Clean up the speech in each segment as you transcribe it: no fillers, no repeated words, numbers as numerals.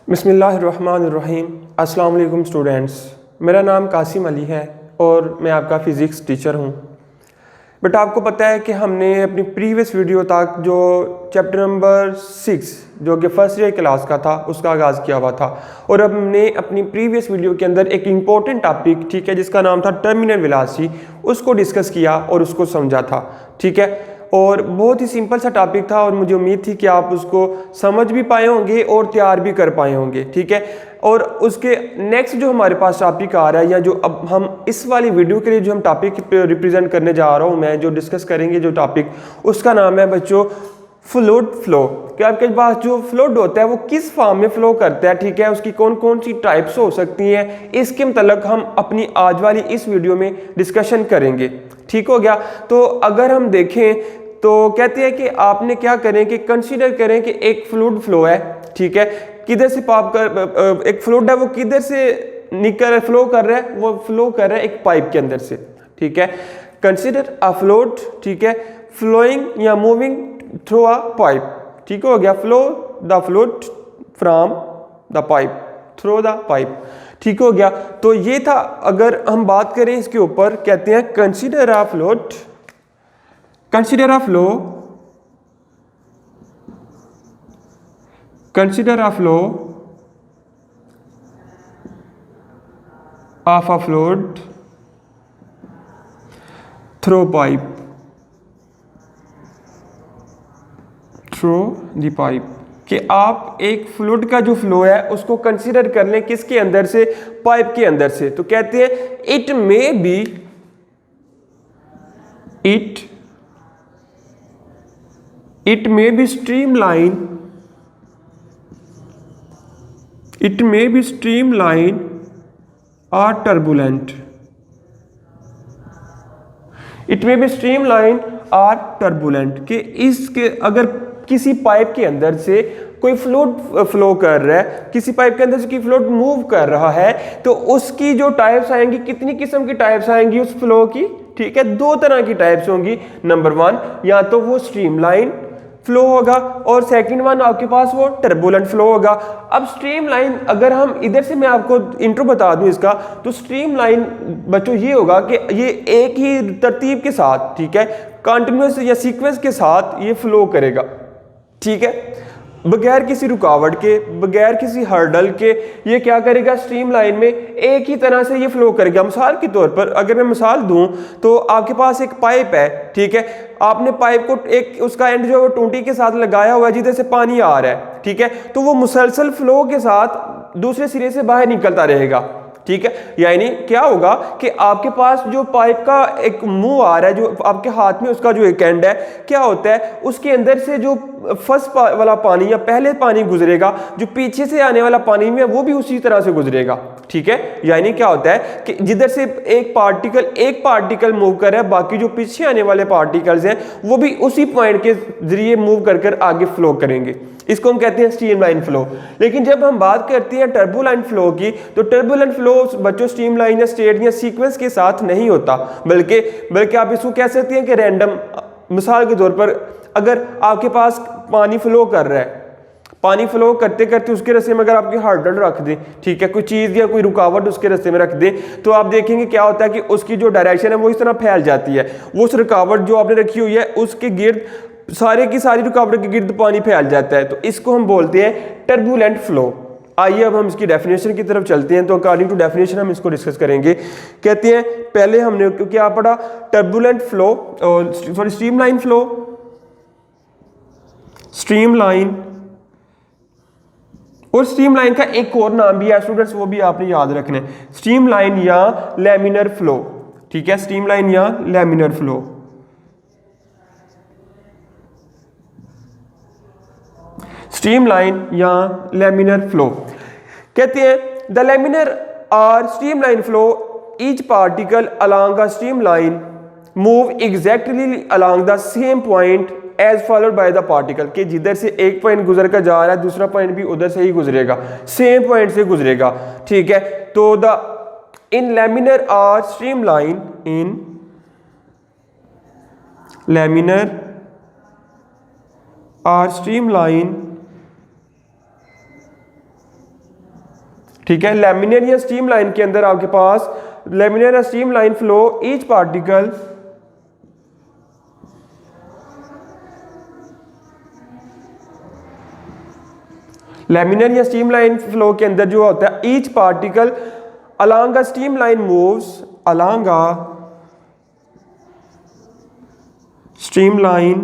बिस्मिल्लाहिर्रहमानिर्रहीम। अस्सलाम वालेकुम स्टूडेंट्स, मेरा नाम कासिम अली है और मैं आपका फ़िज़िक्स टीचर हूँ। बट आपको पता है कि हमने अपनी प्रीवियस वीडियो तक जो चैप्टर नंबर 6 जो कि फर्स्ट ईयर क्लास का था उसका आगाज़ किया हुआ था और अब हमने अपनी प्रीवियस वीडियो के अंदर एक इम्पॉर्टेंट टॉपिक जिसका नाम था टर्मिनल वेलोसिटी उसको डिस्कस किया और उसको समझा था। ठीक है, और बहुत ही सिंपल सा टॉपिक था और मुझे उम्मीद थी कि आप उसको समझ भी पाए होंगे और तैयार भी कर पाए होंगे। ठीक है, और उसके नेक्स्ट जो हमारे पास टॉपिक आ रहा है या जो अब हम इस वाली वीडियो के लिए जो हम टॉपिक रिप्रेजेंट करने जा रहा हूँ मैं जो डिस्कस करेंगे जो टॉपिक उसका नाम है बच्चों फ्लूइड फ्लो। कि आपके पास जो फ्लूइड होता है वो किस फॉर्म में फ्लो करता है, ठीक है, उसकी कौन कौन सी टाइप्स हो सकती हैं, इसके मतलब हम अपनी आज वाली इस वीडियो में डिस्कशन करेंगे। ठीक हो गया। तो अगर हम देखें तो कहते हैं कि आपने क्या करें कि कंसीडर करें कि एक फ्लूइड फ्लो है। ठीक है, किधर से पाप कर एक फ्लूइड है वो किधर से निकल फ्लो कर रहा है, वो फ्लो कर रहा है एक पाइप के अंदर से। ठीक है, कंसीडर अ फ्लूइड, ठीक है, फ्लोइंग या मूविंग थ्रू अ पाइप। ठीक हो गया, flow the fluid from the pipe through the pipe. ठीक हो गया। तो ये था, अगर हम बात करें इसके ऊपर कहते हैं consider a fluid, consider a flow, consider a flow of a fluid through pipe, through the pipe। कि आप एक फ्लूइड का जो फ्लो है उसको कंसीडर कर लें किसके अंदर से, पाइप के अंदर से। तो कहते हैं it may be, it may be streamline, it may be streamline or turbulent, it may be streamline or turbulent। कि इसके अगर किसी पाइप के अंदर से कोई फ्लूइड फ्लो कर रहा है, किसी पाइप के अंदर से कोई फ्लूइड मूव कर रहा है तो उसकी जो टाइप्स आएंगी, कितनी किस्म की टाइप्स आएंगी उस फ्लो की। ठीक है, दो तरह की टाइप्स होंगी। नंबर 1 या तो वो स्ट्रीमलाइन फ्लो होगा और सेकंड वन आपके पास वो टर्बुलेंट फ्लो होगा। अब स्ट्रीमलाइन अगर हम इधर से मैं आपको इंट्रो बता दूं इसका, तो स्ट्रीमलाइन बच्चों ये होगा कि ये एक ही तरतीब के साथ, ठीक है, कंटिन्यूस या सीक्वेंस के साथ ये फ्लो करेगा। ठीक है, बगैर किसी रुकावट के, बगैर किसी हर्डल के ये क्या करेगा, स्ट्रीमलाइन में एक ही तरह से ये फ्लो करेगा। मिसाल के तौर पर अगर मैं मिसाल दूं तो आपके पास एक पाइप है। ठीक है, आपने पाइप को एक उसका एंड जो टूटी के साथ लगाया हुआ है जिधर से पानी आ रहा है। ठीक है, तो वो मुसलसल फ्लो के साथ दूसरे सिरे से बाहर निकलता रहेगा। ठीक है, यानी क्या होगा कि आपके पास जो पाइप का एक मुंह आ रहा है, जो आपके हाथ में उसका जो एक एंड है, क्या होता है उसके अंदर से जो फर्स्ट वाला पानी या पहले पानी गुजरेगा, जो पीछे से आने वाला पानी में वो भी उसी तरह से गुजरेगा। ठीक है, यानी क्या होता है कि जिधर से एक पार्टिकल मूव कर रहा है, बाकी जो पीछे आने वाले पार्टिकल्स हैं वो भी उसी पॉइंट के जरिए मूव कर आगे फ्लो करेंगे। इसको हम कहते हैं स्ट्रीमलाइन फ्लो। लेकिन जब हम बात करते हैं टर्बुलेंट फ्लो की, तो टर्बुलेंट फ्लो बच्चों स्ट्रीमलाइन या स्ट्रेट या सीक्वेंस के साथ नहीं होता, बल्कि आप इसको कह सकते हैं कि रैंडम। मिसाल के तौर पर अगर आपके पास पानी फ्लो कर रहा है, पानी फ्लो करते करते उसके रास्ते में अगर आपकी हर्डल रख दें, ठीक है, कोई चीज़ या कोई रुकावट उसके रास्ते में रख दें, तो आप देखेंगे क्या होता है कि उसकी जो डायरेक्शन है वो इस तरह फैल जाती है। वो उस रुकावट जो आपने रखी हुई है उसके गिर्द सारे की सारी रुकावट के गिर्द पानी फैल जाता है। तो इसको हम बोलते हैं टर्बुलेंट फ्लो। आइए अब हम इसकी डेफिनेशन की तरफ चलते हैं। तो अकॉर्डिंग टू डेफिनेशन हम इसको डिस्कस करेंगे। कहते हैं पहले हमने क्या पढ़ा, टर्बुलेंट फ्लो और सॉरी स्ट्रीमलाइन फ्लो, स्ट्रीमलाइन, और स्ट्रीमलाइन का एक और नाम भी है स्टूडेंट्स, वो भी आपने याद रखना है, स्ट्रीमलाइन या लैमिनर फ्लो। ठीक है, स्ट्रीमलाइन या लैमिनर फ्लो। स्ट्रीमलाइन या लैमिनर फ्लो कहते हैं द लैमिनर और streamline flow each particle along a streamline move exactly along the same point as followed by the particle. के जिधर से एक पॉइंट गुजर कर जा रहा है दूसरा पॉइंट भी उधर से ही गुजरेगा, सेम पॉइंट से गुजरेगा। ठीक है, तो द इन लैमिनर और स्ट्रीमलाइन, इन लैमिनर और स्ट्रीमलाइन ठीक है। लैमिनर या स्ट्रीम लाइन के अंदर आपके पास लैमिनर या stream line flow each particle laminar या स्ट्रीम लाइन फ्लो के अंदर जो होता है each particle along a streamline moves along a streamline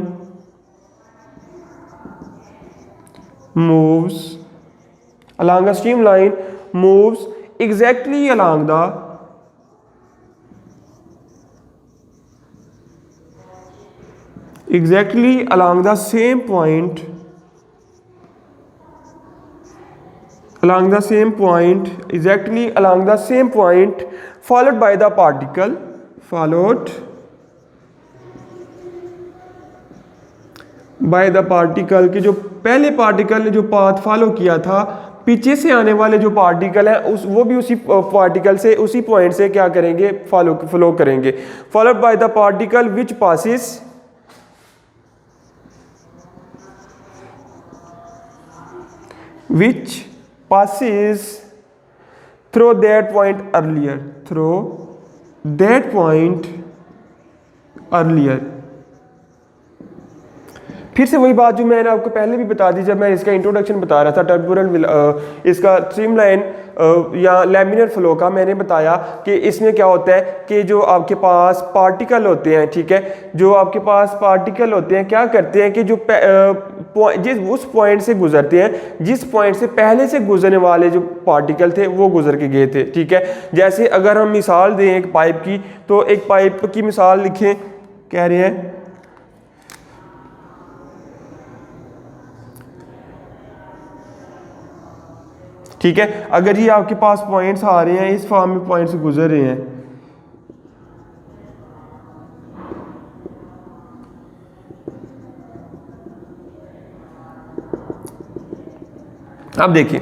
moves along a streamline moves exactly along the same point exactly along the same point followed by the particle कि जो पहले particle ने जो पाथ फॉलो किया था पीछे से आने वाले जो पार्टिकल है वो भी उसी पार्टिकल से उसी पॉइंट से क्या करेंगे फ्लो करेंगे। Followed by the particle which passes through that point earlier फिर से वही बात जो मैंने आपको पहले भी बता दी जब मैं इसका इंट्रोडक्शन बता रहा था टर्बुलेंट इसका स्ट्रीमलाइन या लैमिनर फ्लो का। मैंने बताया कि इसमें क्या होता है कि जो आपके पास पार्टिकल होते हैं, ठीक है, जो आपके पास पार्टिकल होते हैं क्या करते हैं कि जो उस पॉइंट से गुजरते हैं जिस पॉइंट से पहले से गुजरने वाले जो पार्टिकल थे वो गुजर के गए थे, ठीक है। जैसे अगर हम मिसाल दें एक पाइप की, तो एक पाइप की मिसाल लिखें, कह रहे हैं ठीक है, अगर ये आपके पास पॉइंट्स आ रहे हैं इस फॉर्म में पॉइंट्स गुजर रहे हैं, अब देखिए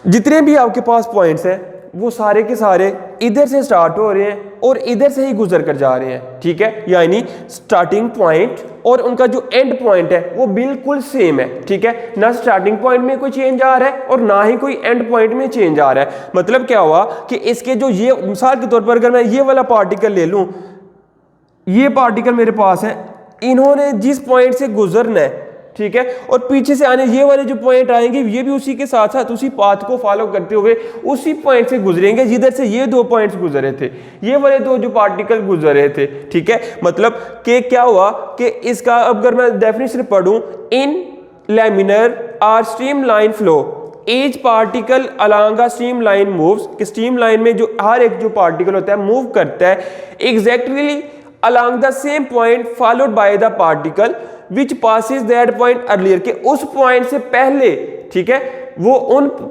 जितने भी आपके पास पॉइंट्स हैं वो सारे के सारे इधर से स्टार्ट हो रहे हैं और इधर से ही गुजर कर जा रहे हैं, ठीक है। यानी स्टार्टिंग पॉइंट और उनका जो एंड पॉइंट है वो बिल्कुल सेम है, ठीक है। ना स्टार्टिंग पॉइंट में कोई चेंज आ रहा है और ना ही कोई एंड पॉइंट में चेंज आ रहा है। मतलब क्या हुआ कि इसके जो ये मिसाल के तौर पर अगर मैं ये वाला पार्टिकल ले लूं, ये पार्टिकल मेरे पास है, इन्होंने जिस पॉइंट से गुजरना है, ठीक है, और पीछे से आने ये वाले जो पॉइंट आएंगे ये भी उसी के साथ साथ उसी पाथ को फॉलो करते हुए उसी पॉइंट से गुजरेंगे जिधर से ये दो पॉइंट्स गुजरे थे, ये वाले दो जो पार्टिकल गुजरे थे, ठीक है। मतलब कि क्या हुआ कि इसका अगर मैं डेफिनेशन पढ़ूं, इन लैमिनर और streamline flow each particle along a streamline moves, कि स्ट्रीमलाइन में जो हर एक जो पार्टिकल होता है मूव करता है exactly along the same point followed by the particle which passes that point earlier, के उस पॉइंट से पहले, ठीक है, वो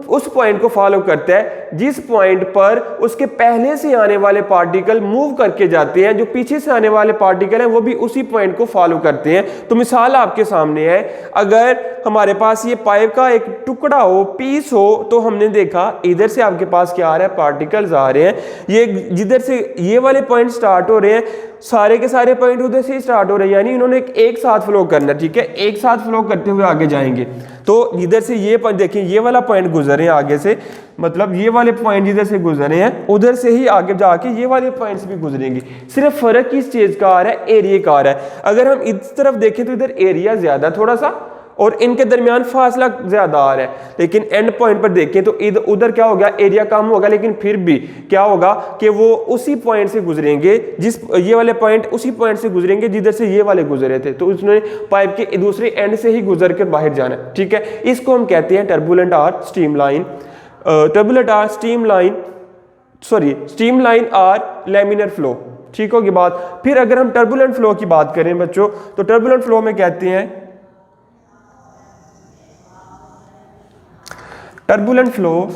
उस पॉइंट को फॉलो करता है जिस पॉइंट पर उसके पहले से आने वाले पार्टिकल मूव करके जाते हैं, जो पीछे से आने वाले पार्टिकल हैं वो भी उसी पॉइंट को फॉलो करते हैं। तो मिसाल आपके सामने है, अगर हमारे पास ये पाइप का एक टुकड़ा हो, पीस हो, तो हमने देखा इधर से आपके पास क्या आ रहा है, पार्टिकल्स आ रहे हैं, ये जिधर से ये वाले पॉइंट स्टार्ट हो रहे हैं सारे के सारे पॉइंट उधर से स्टार्ट हो रहे हैं, यानी इन्होंने एक साथ फ्लो करना, ठीक है, एक साथ फ्लो करते हुए आगे जाएंगे। तो इधर से ये देखें ये वाला पॉइंट गुजरे हैं आगे से, मतलब ये वाले पॉइंट जिधर से गुजरे हैं उधर से ही आगे जाके ये वाले पॉइंट्स भी गुजरेंगे। सिर्फ फर्क किस चीज का आ रहा है, एरिया का आ रहा है। अगर हम इस तरफ देखें तो इधर एरिया ज्यादा थोड़ा सा और इनके दरमियान फासला ज्यादा आ रहा है, लेकिन एंड पॉइंट पर देखें तो इधर उधर क्या हो गया, एरिया कम होगा, लेकिन फिर भी क्या होगा कि वो उसी पॉइंट से गुजरेंगे, जिस ये वाले पॉइंट उसी पॉइंट से गुजरेंगे जिधर से ये वाले गुजरे थे, तो उसने पाइप के दूसरे एंड से ही गुजर कर बाहर जाना, ठीक है। इसको हम कहते हैं टर्बुलेंट और स्ट्रीमलाइन, टर्बुलेंट और स्ट्रीमलाइन और लैमिनर फ्लो, ठीक होगी बात। फिर अगर हम टर्बुलेंट फ्लो की बात करें बच्चों, तो टर्बुलेंट फ्लो में कहते हैं टर्बुलेंट फ्लो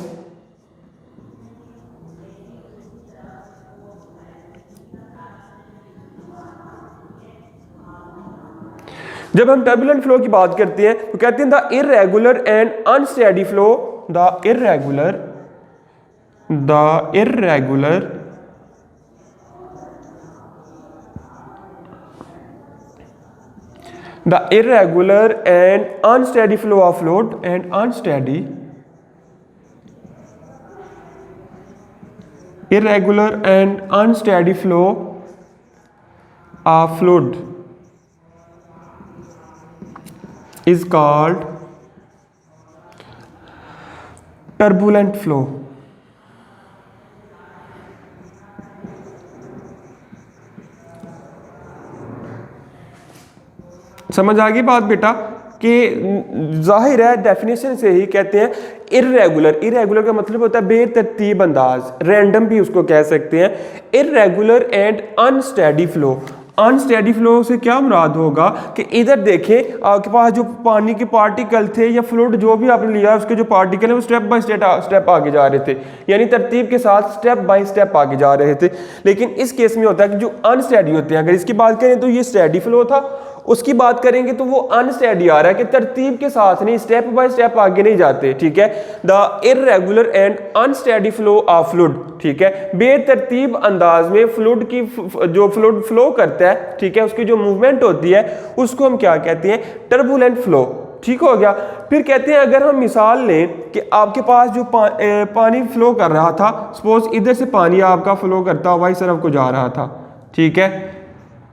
जब हम टर्बुलेंट फ्लो की बात करते हैं तो कहते हैं the irregular and unsteady flow, the irregular and unsteady flow of fluid and unsteady irregular and unsteady flow of fluid is called turbulent flow. समझ आ गई बात बेटा कि जाहिर है डेफिनेशन से ही कहते हैं इर्रेगुलर। इर्रेगुलर का मतलब होता है बेतरतीब अंदाज, रैंडम भी उसको कह सकते हैं। Irregular and unsteady flow. Unsteady flow से क्या मुराद होगा कि इधर देखें आपके पास जो पानी के पार्टिकल थे या फ्लूइड जो भी आपने लिया उसके जो पार्टिकल है वो स्टेप बाय स्टेप आगे जा रहे थे, यानी तरतीब के साथ स्टेप बाय स्टेप आगे जा रहे थे। लेकिन इस केस में होता है कि जो अनस्टेडी होते हैं, अगर इसकी बात करें तो ये स्टेडी फ्लो था, उसकी बात करेंगे तो वो अनस्टेडी आ रहा है कि तरतीब के साथ नहीं, स्टेप बाय स्टेप आगे नहीं जाते। ठीक है, the irregular and unsteady flow of fluid. ठीक है, बेतरतीब अंदाज में फ्लूइड की जो फ्लूइड फ्लो करता है, ठीक है, उसकी जो मूवमेंट होती है उसको हम क्या कहते हैं? Turbulent flow. ठीक हो गया। फिर कहते हैं अगर हम मिसाल लें कि आपके पास जो पानी फ्लो कर रहा था, सपोज इधर से पानी आपका फ्लो करता हुआ इस तरफ को जा रहा था, ठीक है,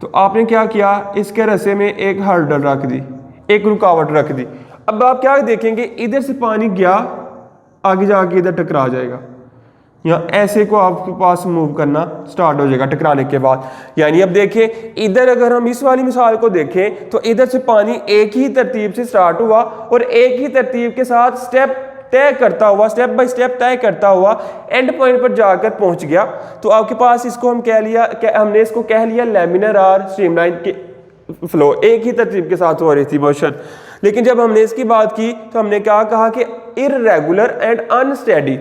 तो आपने क्या किया, इसके रस्से में एक हर्डल रख दी, एक रुकावट रख दी। अब आप क्या देखेंगे, इधर से पानी गया, आगे जाके इधर टकरा जाएगा, या ऐसे को आपके पास मूव करना स्टार्ट हो जाएगा टकराने के बाद। यानी अब देखें इधर अगर हम इस वाली मिसाल को देखें तो इधर से पानी एक ही तरतीब से स्टार्ट हुआ और एक ही तरतीब के साथ स्टेप तय करता हुआ, स्टेप बाय स्टेप तय करता हुआ एंड पॉइंट पर जाकर पहुंच गया। तो आपके पास इसको हम हमने इसको कह लिया लैमिनर और स्ट्रीमलाइन के फ्लो, एक ही तरतीब के साथ हो रही थी मोशन। लेकिन जब हमने इसकी बात की तो हमने क्या कहा कि इर्रेगुलर एंड अनस्टेडी,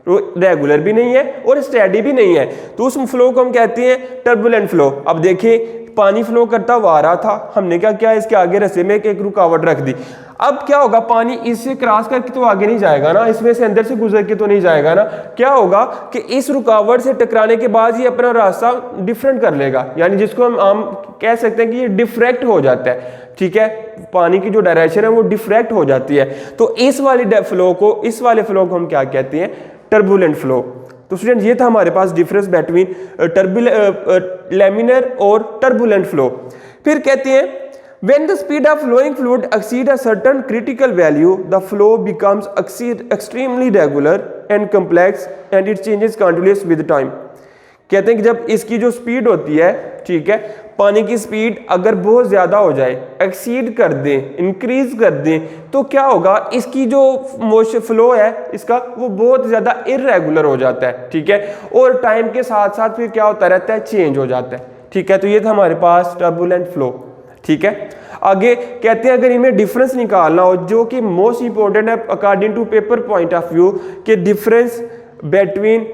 रेगुलर भी नहीं है और स्टेडी भी नहीं है, तो उस फ्लो को हम कहते हैं टर्बुलेंट फ्लो। अब देखिए पानी फ्लो करता हुआ आ रहा था, हमने क्या किया, इसके आगे रस्से में एक रुकावट रख दी। अब क्या होगा, पानी इससे क्रॉस करके तो आगे नहीं जाएगा ना, इसमें से अंदर से गुजर के तो नहीं जाएगा ना। क्या होगा कि इस रुकावट से टकराने के बाद ये अपना रास्ता डिफरेंट कर लेगा, यानी जिसको हम आम कह सकते हैं कि ये डिफ्रैक्ट हो जाता है। ठीक है, पानी की जो डायरेक्शन है वो डिफ्रैक्ट हो जाती है। तो इस वाले फ्लो को हम क्या कहते हैं? Turbulent flow. तो स्टूडेंट ये था हमारे पास डिफरेंस बिटवीन लैमिनर और टर्बुलेंट फ्लो। फिर कहते हैं when the speed of flowing fluid exceed a certain critical value, the flow becomes extremely regular and complex and it changes continuously with time। कहते हैं कि जब इसकी जो स्पीड होती है, ठीक है, पानी की स्पीड अगर बहुत ज़्यादा हो जाए, एक्सीड कर दें, इंक्रीज कर दें, तो क्या होगा, इसकी जो मोशन फ्लो है इसका वो बहुत ज़्यादा इर्रेगुलर हो जाता है। ठीक है, और टाइम के साथ साथ फिर क्या होता रहता है, चेंज हो जाता है। ठीक है, तो ये था हमारे पास टर्बुलेंट फ्लो। ठीक है, आगे कहते हैं अगर इनमें डिफरेंस निकालना हो, जो कि मोस्ट इंपॉर्टेंट है according to paper point of view, कि difference between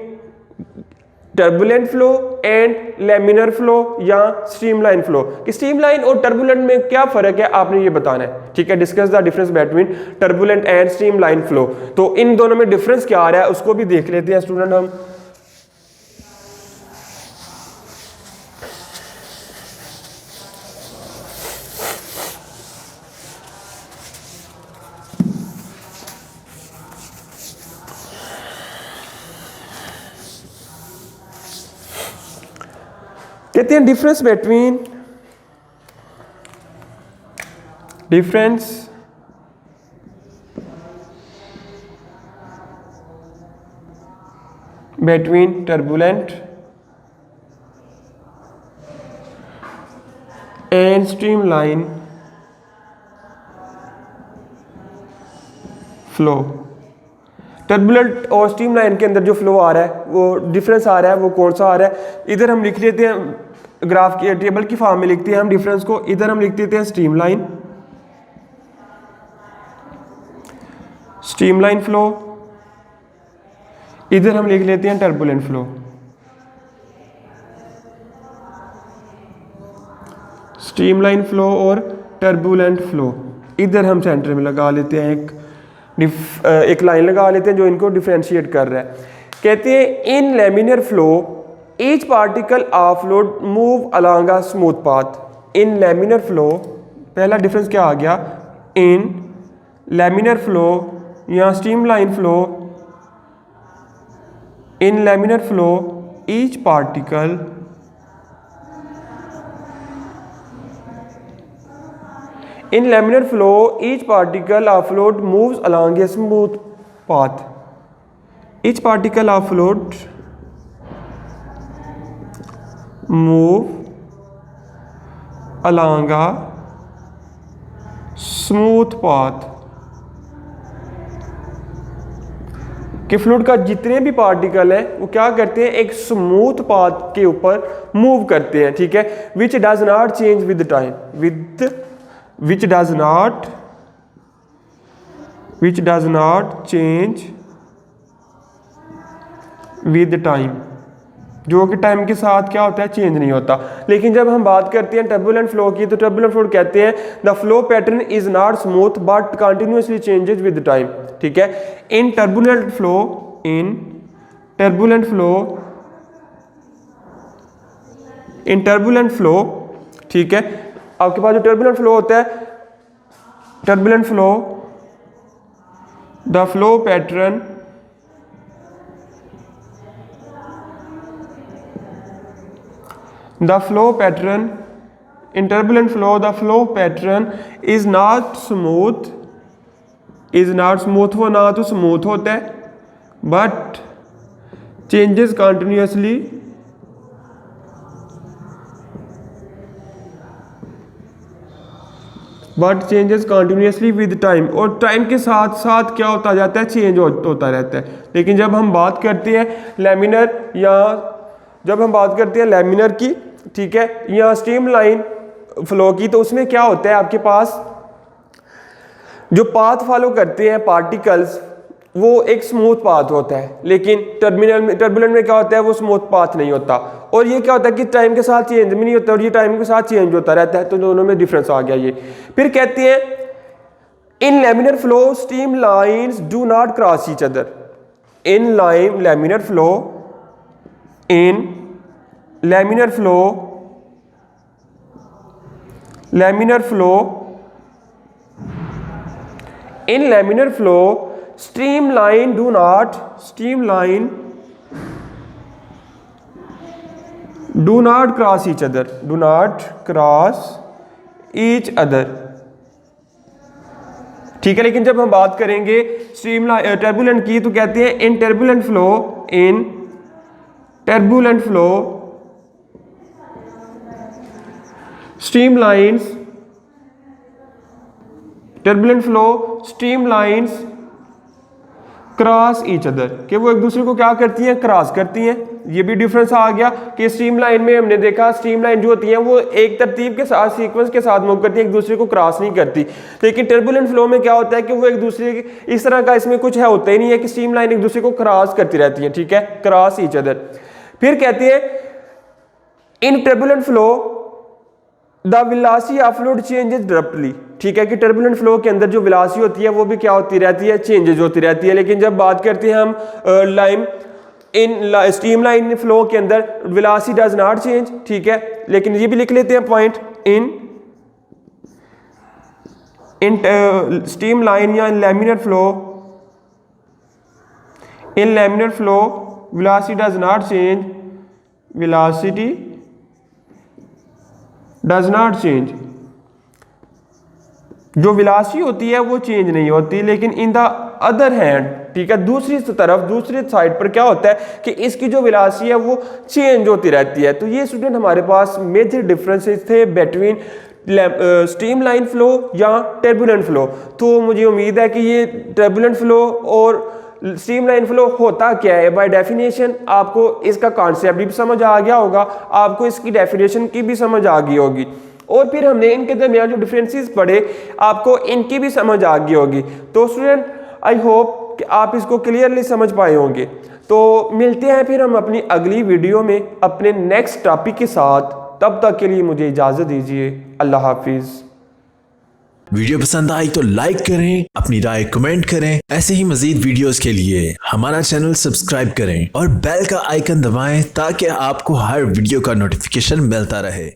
turbulent flow and laminar flow या स्ट्रीमलाइन फ्लो, कि स्ट्रीमलाइन और टर्बुलेंट में क्या फर्क है आपने ये बताना है। ठीक है, discuss the difference between turbulent and streamline flow. तो इन दोनों में डिफरेंस क्या आ रहा है उसको भी देख लेते हैं स्टूडेंट हम। कहते हैं difference between turbulent and streamline flow. Turbulent और स्ट्रीमलाइन के अंदर जो फ्लो आ रहा है, वो डिफरेंस आ रहा है, वो कौन सा आ रहा है? इधर हम लिख लेते हैं, ग्राफ की टेबल की फॉर्म में लिखते हैं हम डिफरेंस को। इधर हम लिख देते हैं स्ट्रीमलाइन फ्लो, इधर हम लिख लेते हैं टर्बुलेंट फ्लो। स्ट्रीमलाइन फ्लो और टर्बुलेंट फ्लो इधर हम सेंटर में लगा लेते हैं, एक लाइन लगा लेते हैं जो इनको डिफरेंशिएट कर रहा है। कहते हैं in laminar flow each particle of fluid move along a smooth path. In laminar flow पहला डिफरेंस क्या आ गया, इन लैमिनर फ्लो या streamline flow, in laminar flow each particle in laminar flow each particle of fluid moves along a smooth path. Each particle of fluid move along a smooth path. कि fluid का जितने भी particle हैं वो क्या करते हैं, एक स्मूथ पाथ के ऊपर मूव करते हैं, ठीक है। Which does not change with time, which does not change with time, जो कि टाइम के साथ क्या होता है, चेंज नहीं होता। लेकिन जब हम बात करते हैं टर्बुलेंट फ्लो की, तो टर्बुलेंट फ्लो कहते हैं the flow pattern is not smooth but continuously changes with time, ठीक है। इन टर्बुलेंट फ्लो, ठीक है, आपके पास जो टर्बुलेंट फ्लो होता है, turbulent flow the flow pattern in turbulent flow the flow pattern is not smooth, वो ना तो स्मूथ होता है but changes continuously with time, और टाइम के साथ साथ क्या होता जाता है, चेंज होता रहता है। लेकिन जब हम बात करते हैं लैमिनर की, ठीक है, या स्ट्रीम लाइन फ्लो की, तो उसमें क्या होता है, आपके पास जो पाथ फॉलो करते हैं पार्टिकल्स वो एक स्मूथ पाथ होता है, लेकिन टर्बुलेंट में क्या होता है, वो स्मूथ पाथ नहीं होता। और ये क्या होता है कि टाइम के साथ चेंज भी नहीं होता, और ये टाइम के साथ चेंज होता रहता है, तो दोनों में डिफरेंस आ गया ये। फिर कहते हैं in laminar flow stream lines do not cross each other. In laminar flow streamline do not cross each other, ठीक है। लेकिन जब हम बात करेंगे टर्बुलेंट की, तो कहते हैं in turbulent flow streamlines cross each other, कि वो एक दूसरे को क्या करती हैं, क्रॉस करती हैं। ये भी डिफरेंस आ गया कि स्ट्रीमलाइन में हमने देखा स्ट्रीमलाइन जो होती हैं वो एक तरतीब के साथ, सीक्वेंस के साथ मूव करती हैं, एक दूसरे को क्रॉस नहीं करती। लेकिन टर्बुलेंट फ्लो में क्या होता है कि वो एक दूसरे की इस तरह का इसमें कुछ है, होता ही नहीं है कि स्ट्रीमलाइन एक दूसरे को क्रॉस करती रहती है, ठीक है, क्रॉस ईच अदर। फिर कहते हैं in turbulent flow the velocity of fluid changes abruptly, ठीक है, कि टर्बुलेंट फ्लो के अंदर जो वेलोसिटी होती है वो भी क्या होती रहती है, चेंजेस होती रहती है। लेकिन जब बात करते हैं हम स्ट्रीमलाइन फ्लो के अंदर वेलोसिटी डज नॉट चेंज, ठीक है। लेकिन ये भी लिख लेते हैं पॉइंट, इन स्ट्रीमलाइन या laminar flow velocity does not change, जो वेलोसिटी होती है वो चेंज नहीं होती। लेकिन इन द अदर हैंड, ठीक है, दूसरी साइड पर क्या होता है कि इसकी जो वेलोसिटी है वो चेंज होती रहती है। तो ये स्टूडेंट हमारे पास मेजर डिफरेंसेस थे बिटवीन स्ट्रीमलाइन फ्लो या टर्बुलेंट फ्लो। तो मुझे उम्मीद है कि ये टर्बुलेंट फ्लो और स्ट्रीमलाइन फ्लो होता क्या है, बाय डेफिनेशन आपको इसका कॉन्सेप्ट भी समझ आ गया होगा, आपको इसकी डेफिनेशन की भी समझ आ गई होगी, और फिर हमने इनके दरमियान जो डिफरेंसेस पढ़े आपको इनकी भी समझ आ गई होगी। तो स्टूडेंट आई होप कि आप इसको क्लियरली समझ पाए होंगे। तो मिलते हैं फिर हम अपनी अगली वीडियो में अपने नेक्स्ट टॉपिक के साथ। तब तक के लिए मुझे इजाज़त दीजिए। अल्लाह हाफिज़। वीडियो पसंद आई तो लाइक करें, अपनी राय कमेंट करें। ऐसे ही मजीद वीडियोस के लिए हमारा चैनल सब्सक्राइब करें और बेल का आइकन दबाएं ताकि आपको हर वीडियो का नोटिफिकेशन मिलता रहे।